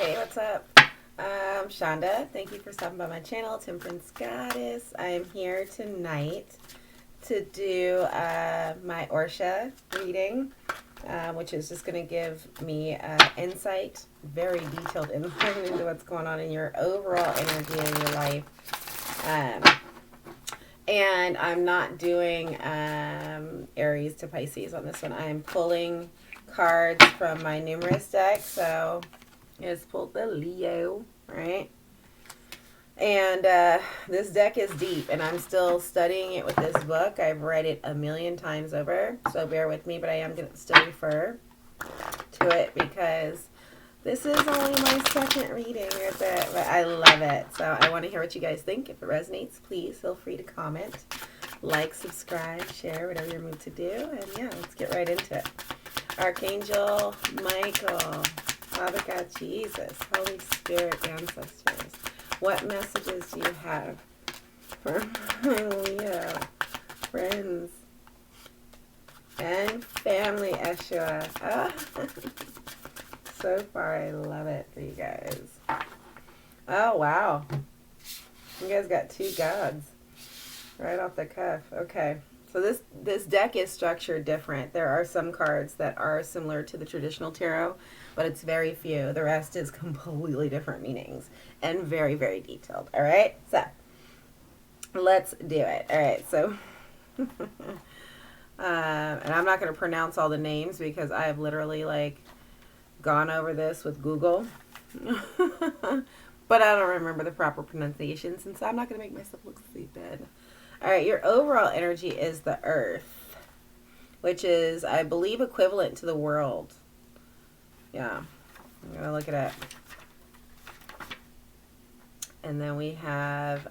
Hey, what's up? Shonda. Thank you for stopping by my channel, Temperance Goddess. I am here tonight to do my Orsha reading, which is just going to give me insight, very detailed insight into what's going on in your overall energy in your life. And I'm not doing Aries to Pisces on this one. I'm pulling cards from my numerous deck. So I just pulled the Leo, right? And this deck is deep, and I'm still studying it with this book. I've read it a million times over, so bear with me, but I am going to still refer to it because this is only my second reading with it, but I love it. So I want to hear what you guys think. If it resonates, please feel free to comment, like, subscribe, share, whatever you're moved to do. And yeah, let's get right into it. Archangel Michael, Father God, Jesus, Holy Spirit, ancestors, what messages do you have for my Leo friends and family, Yeshua? So far, I love it for you guys. Oh, wow. You guys got two gods right off the cuff. Okay. So this deck is structured different. There are some cards that are similar to the traditional tarot, but it's very few. The rest is completely different meanings and very, very detailed. All right? So, let's do it. All right. So, and I'm not going to pronounce all the names because I have literally, gone over this with Google. But I don't remember the proper pronunciations, and so I'm not going to make myself look stupid. All right, your overall energy is the earth, which is, I believe, equivalent to the world. Yeah, I'm going to look it up. And then we have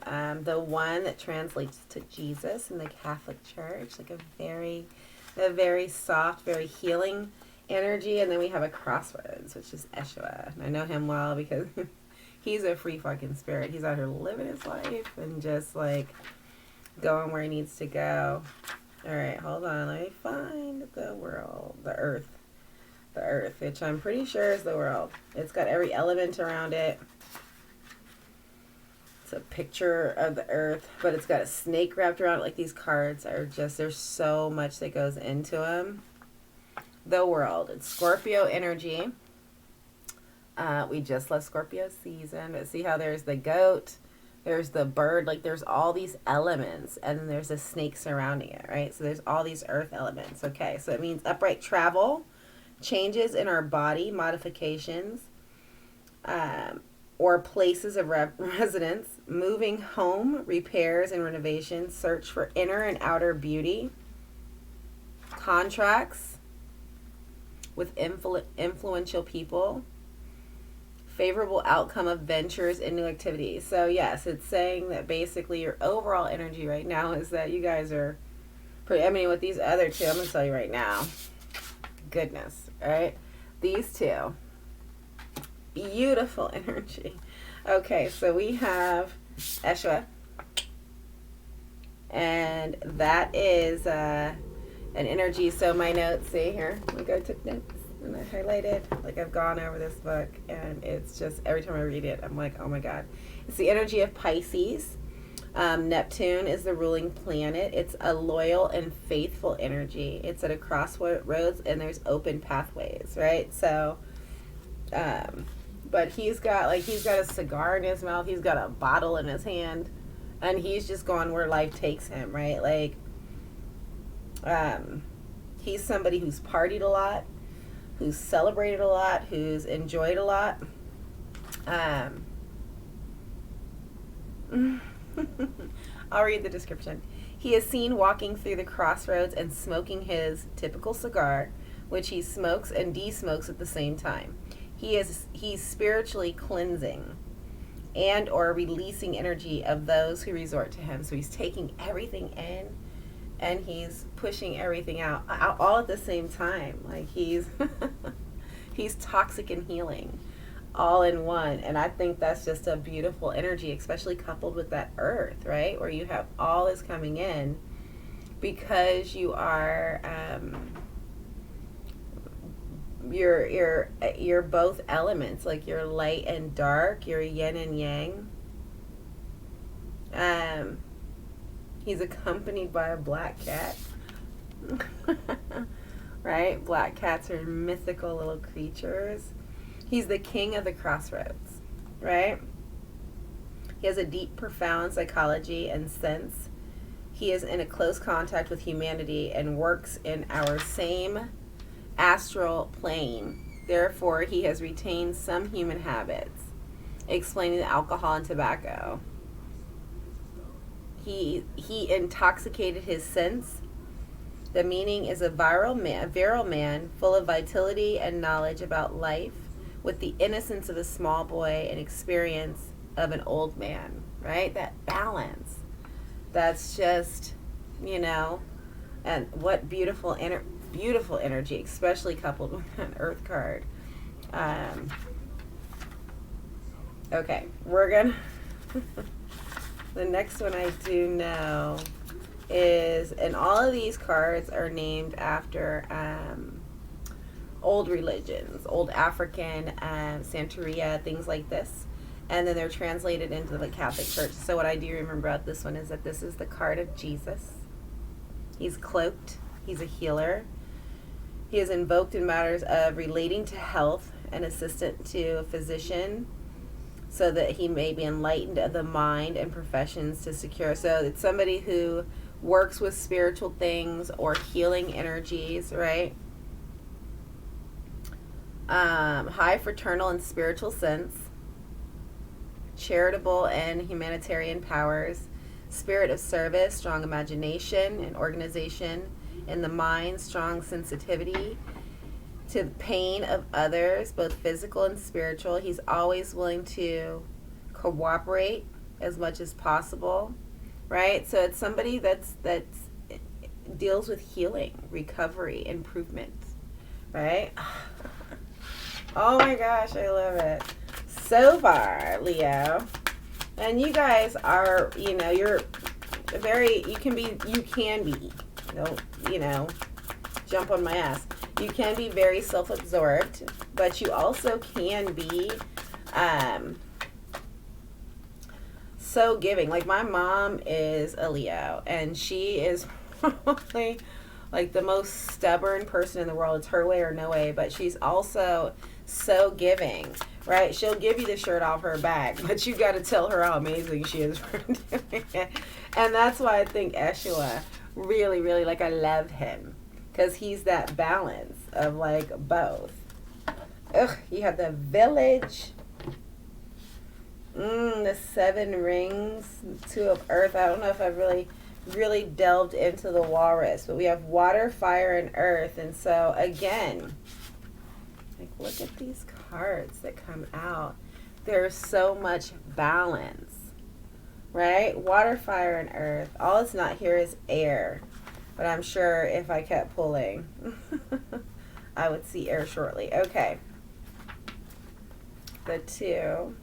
the one that translates to Jesus in the Catholic Church, like a very soft, very healing energy. And then we have a crossroads, which is Yeshua. And I know him well because he's a free fucking spirit. He's out here living his life and just going where he needs to go. All right, hold on. Let me find the world, the earth, which I'm pretty sure is the world. It's got every element around it. It's a picture of the earth, but it's got a snake wrapped around it. Like, these cards are just, there's so much that goes into them. The world. It's Scorpio energy. We just left Scorpio season, but see how there's the goat, there's the bird, there's all these elements, and then there's a snake surrounding it, right? So there's all these earth elements. Okay, so it means upright travel, changes in our body, modifications, or places of residence, moving home, repairs and renovations, search for inner and outer beauty, contracts with influential people, favorable outcome of ventures and new activities. So yes, it's saying that basically your overall energy right now is that you guys are pretty, with these other two, I'm going to tell you right now, goodness, all right? These two, beautiful energy. Okay, so we have Yeshua, and that is an energy. So my notes, see here, I took notes and I highlighted, I've gone over this book, and it's just, every time I read it, I'm like, oh my God. It's the energy of Pisces. Neptune is the ruling planet. It's a loyal and faithful energy. It's at a crossroads, and there's open pathways, right? So, but he's got a cigar in his mouth. He's got a bottle in his hand, and he's just going where life takes him, right? He's somebody who's partied a lot, who's celebrated a lot, who's enjoyed a lot. I'll read the description. He is seen walking through the crossroads and smoking his typical cigar, which he smokes and de-smokes at the same time. He's spiritually cleansing and or releasing energy of those who resort to him. So he's taking everything in and he's pushing everything out all at the same time. He's he's toxic and healing all in one. And I think that's just a beautiful energy, especially coupled with that earth, right? Where you have all this coming in because you are you're both elements, like you're light and dark, you're yin and yang. He's accompanied by a black cat. Right? Black cats are mythical little creatures. He's the king of the crossroads, right? He has a deep, profound psychology and sense. He is in a close contact with humanity and works in our same astral plane. Therefore, he has retained some human habits, explaining the alcohol and tobacco. He intoxicated his sense. The meaning is a virile man, full of vitality and knowledge about life, with the innocence of a small boy and experience of an old man, right? That balance. That's just, and what beautiful energy, especially coupled with an earth card. Okay, we're gonna the next one I do know is, and all of these cards are named after old religions, old African, Santeria, things like this. And then they're translated into the Catholic Church. So what I do remember about this one is that this is the card of Jesus. He's cloaked. He's a healer. He is invoked in matters of relating to health, an assistant to a physician, so that he may be enlightened of the mind and professions to secure. So it's somebody who works with spiritual things or healing energies, right? High fraternal and spiritual sense, charitable and humanitarian powers, spirit of service, strong imagination and organization in the mind, strong sensitivity to the pain of others, both physical and spiritual. He's always willing to cooperate as much as possible, right? So it's somebody that's deals with healing, recovery, improvement, right? Oh my gosh, I love it. So far, Leo. And you guys are, you're you can be, don't, jump on my ass. You can be very self-absorbed, but you also can be so giving. Like my mom is a Leo, and she is probably like the most stubborn person in the world. It's her way or no way, but she's also so giving, right? She'll give you the shirt off her back, but you got to tell her how amazing she is for doing it. And that's why I think Eshua really, really, like, I love him, because he's that balance of like both. You have the Village, the 7 rings, 2 of earth. I don't know if I've really delved into the walrus, but we have water, fire, and earth. And so again, like, look at these cards that come out. There's so much balance, right? Water, fire, and earth. All it's not here is air, but I'm sure if I kept pulling, I would see air shortly. Okay. The 2.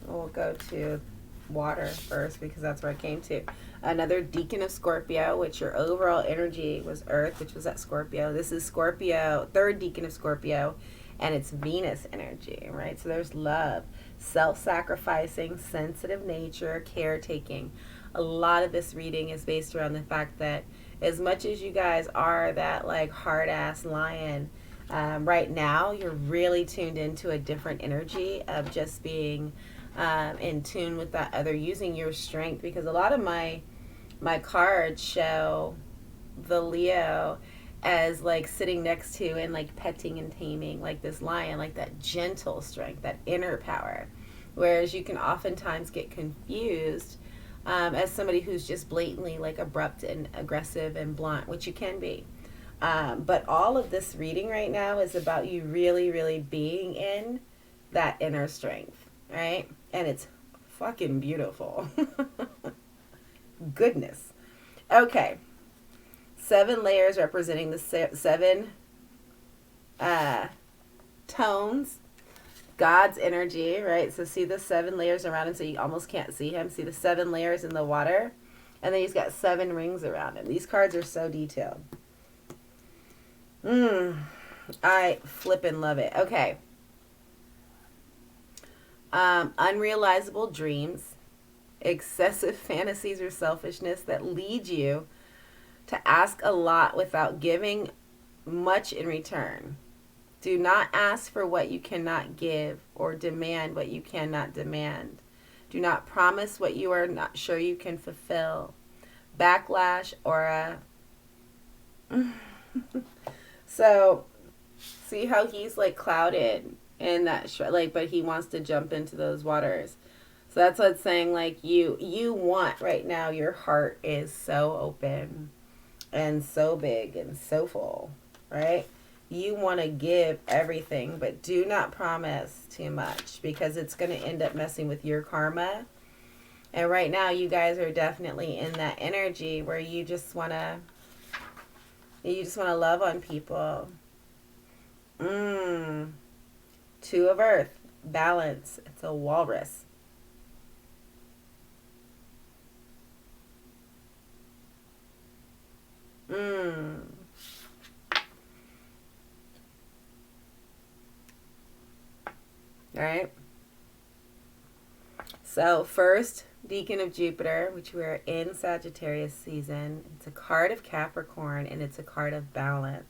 We'll go to water first because that's where I came to. Another deacon of Scorpio, which your overall energy was earth, which was at Scorpio. This is Scorpio, 3rd deacon of Scorpio, and it's Venus energy, right? So there's love, self-sacrificing, sensitive nature, caretaking. A lot of this reading is based around the fact that as much as you guys are that like hard-ass lion, right now you're really tuned into a different energy of just being in tune with that other, using your strength, because a lot of my cards show the Leo as like sitting next to and like petting and taming like this lion, like that gentle strength, that inner power, whereas you can oftentimes get confused as somebody who's just blatantly like abrupt and aggressive and blunt, which you can be. But all of this reading right now is about you really, really being in that inner strength, right? And it's fucking beautiful. Goodness. Okay. 7 layers representing the 7 tones. God's energy, right? So see the 7 layers around him, so you almost can't see him. See the 7 layers in the water? And then he's got 7 rings around him. These cards are so detailed. I flippin' love it. Okay. Unrealizable dreams, excessive fantasies or selfishness that lead you to ask a lot without giving much in return. Do not ask for what you cannot give or demand what you cannot demand. Do not promise what you are not sure you can fulfill. Backlash or a. So, see how he's like clouded in that like, but he wants to jump into those waters. So that's what it's saying. Like you want right now. Your heart is so open and so big and so full, right? You want to give everything, but do not promise too much because it's going to end up messing with your karma. And right now, you guys are definitely in that energy where you just want to love on people. Two of Earth, balance. It's a walrus. All right. So first, Deacon of Jupiter, which we're in Sagittarius season. It's a card of Capricorn and it's a card of balance.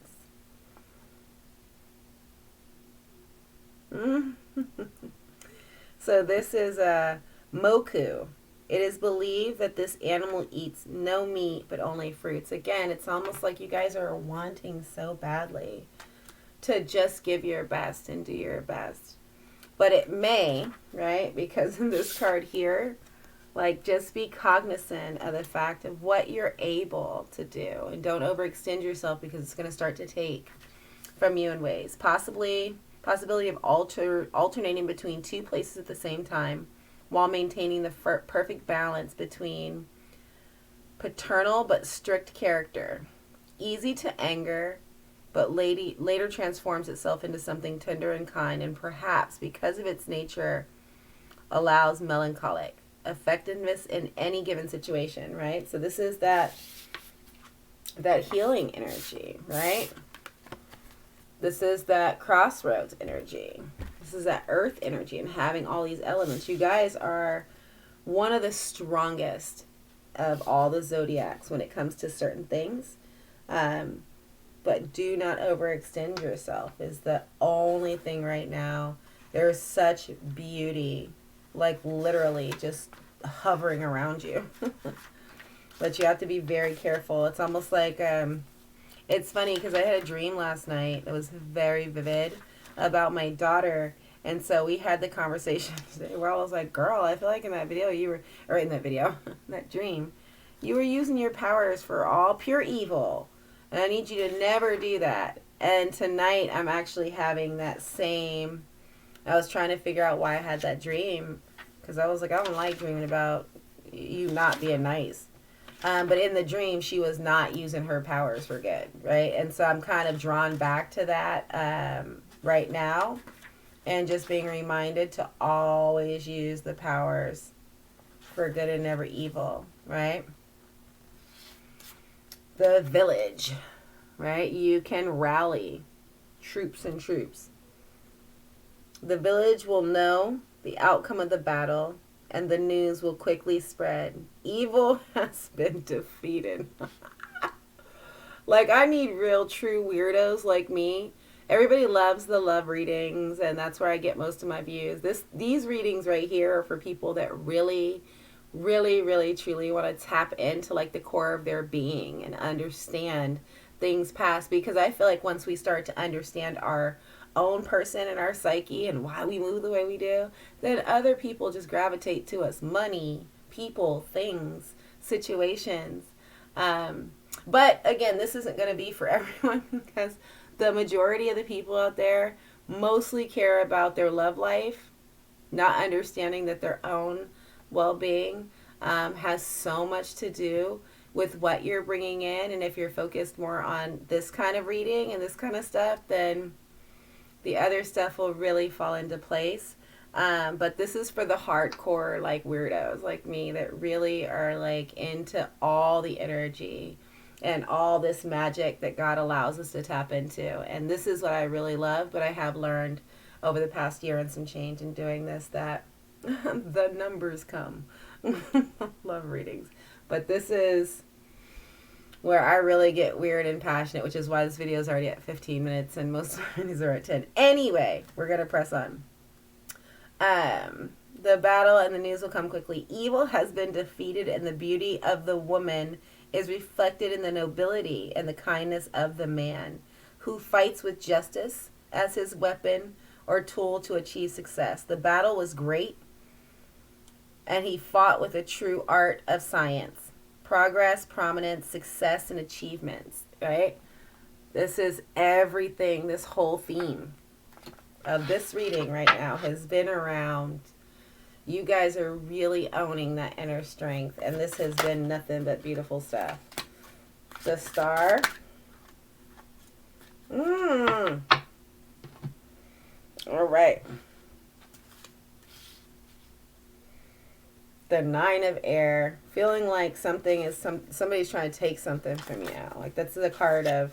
So this is a moku. It is believed that this animal eats no meat but only fruits. Again, it's almost like you guys are wanting so badly to just give your best and do your best. But it may, right? Because in this card here, like just be cognizant of the fact of what you're able to do and don't overextend yourself because it's going to start to take from you in ways. Possibility of alternating between two places at the same time while maintaining the perfect balance between paternal but strict character. Easy to anger, but later transforms itself into something tender and kind, and perhaps, because of its nature, allows melancholic effectiveness in any given situation, right? So this is that healing energy, right? This is that crossroads energy. This is that earth energy and having all these elements. You guys are one of the strongest of all the zodiacs when it comes to certain things. But do not overextend yourself is the only thing right now. There's such beauty, like literally just hovering around you. But you have to be very careful. It's almost like, it's funny because I had a dream last night that was very vivid about my daughter. And so we had the conversation today where I was like, girl, I feel like in that video or in that video, that dream, you were using your powers for all pure evil. And I need you to never do that. And tonight I'm actually having that same, I was trying to figure out why I had that dream. Because I was like, I don't like dreaming about you not being nice. But in the dream, she was not using her powers for good, right? And so I'm kind of drawn back to that right now. And just being reminded to always use the powers for good and never evil, right? The village, right? You can rally troops and troops. The village will know the outcome of the battle, and the news will quickly spread. Evil has been defeated. Like, I need real, true weirdos like me. Everybody loves the love readings, and that's where I get most of my views. These readings right here are for people that really, really, really, truly want to tap into, like, the core of their being and understand things past. Because I feel like once we start to understand our own person and our psyche and why we move the way we do, then other people just gravitate to us. Money, people, things, situations. But again, this isn't going to be for everyone because the majority of the people out there mostly care about their love life, not understanding that their own well-being has so much to do with what you're bringing in. And if you're focused more on this kind of reading and this kind of stuff, then the other stuff will really fall into place. But this is for the hardcore, like, weirdos like me that really are, like, into all the energy and all this magic that God allows us to tap into. And this is what I really love, but I have learned over the past year and some change in doing this that the numbers come. Love readings. But this is where I really get weird and passionate, which is why this video is already at 15 minutes and most of these are at 10. Anyway, we're going to press on. The battle and the news will come quickly. Evil has been defeated, and the beauty of the woman is reflected in the nobility and the kindness of the man who fights with justice as his weapon or tool to achieve success. The battle was great, and he fought with a true art of science. Progress, prominence, success, and achievements, right? This is everything. This whole theme of this reading right now has been around. You guys are really owning that inner strength, and this has been nothing but beautiful stuff. The Star. All right. The Nine of Air. Feeling like somebody's trying to take something from you. Like that's the card of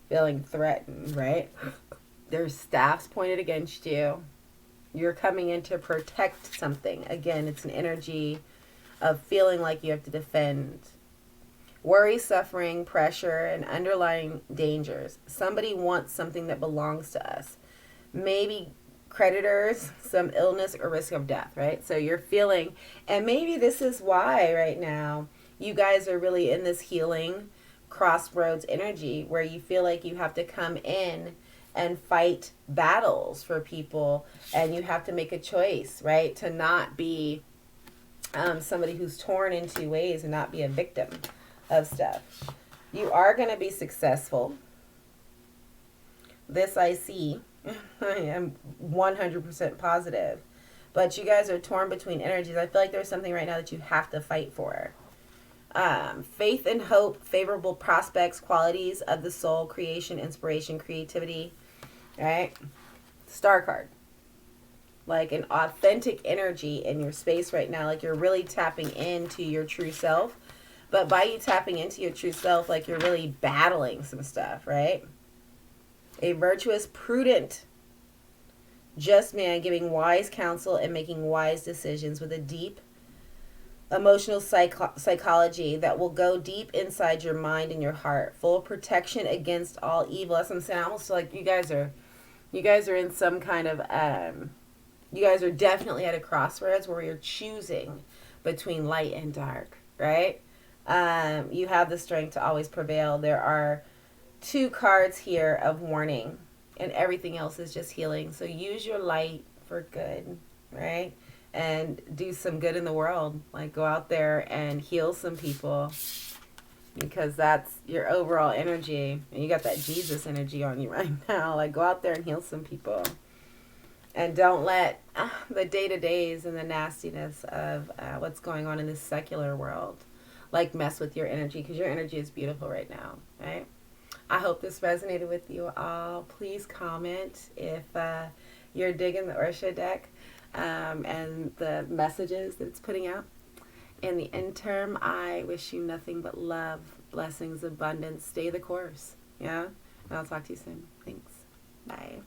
feeling threatened, right? There's staffs pointed against you. You're coming in to protect something. Again, it's an energy of feeling like you have to defend. Worry, suffering, pressure, and underlying dangers. Somebody wants something that belongs to us. Maybe creditors, some illness, or risk of death, right? So you're feeling, and maybe this is why right now you guys are really in this healing crossroads energy where you feel like you have to come in and fight battles for people, and you have to make a choice, right, to not be somebody who's torn in two ways and not be a victim of stuff. You are going to be successful. This I see. I am 100% positive. But you guys are torn between energies. I feel like there's something right now that you have to fight for. Faith and hope, favorable prospects, qualities of the soul, creation, inspiration, creativity, right? Star card. Like an authentic energy in your space right now. Like you're really tapping into your true self. But by you tapping into your true self, like you're really battling some stuff, right? A virtuous, prudent, just man giving wise counsel and making wise decisions with a deep emotional psychology that will go deep inside your mind and your heart. Full protection against all evil. That's what I'm saying. I almost feel like you guys are in some kind of, you guys are definitely at a crossroads where you're choosing between light and dark, right? You have the strength to always prevail. There are 2 cards here of warning, and everything else is just healing. So use your light for good, right? And do some good in the world. Like go out there and heal some people, because that's your overall energy. And you got that Jesus energy on you right now. Like go out there and heal some people. And don't let the day-to-days and the nastiness of what's going on in this secular world like mess with your energy, because your energy is beautiful right now, right? I hope this resonated with you all. Please comment if you're digging the Orishas deck and the messages that it's putting out. In the interim, I wish you nothing but love, blessings, abundance. Stay the course, yeah? And I'll talk to you soon. Thanks. Bye.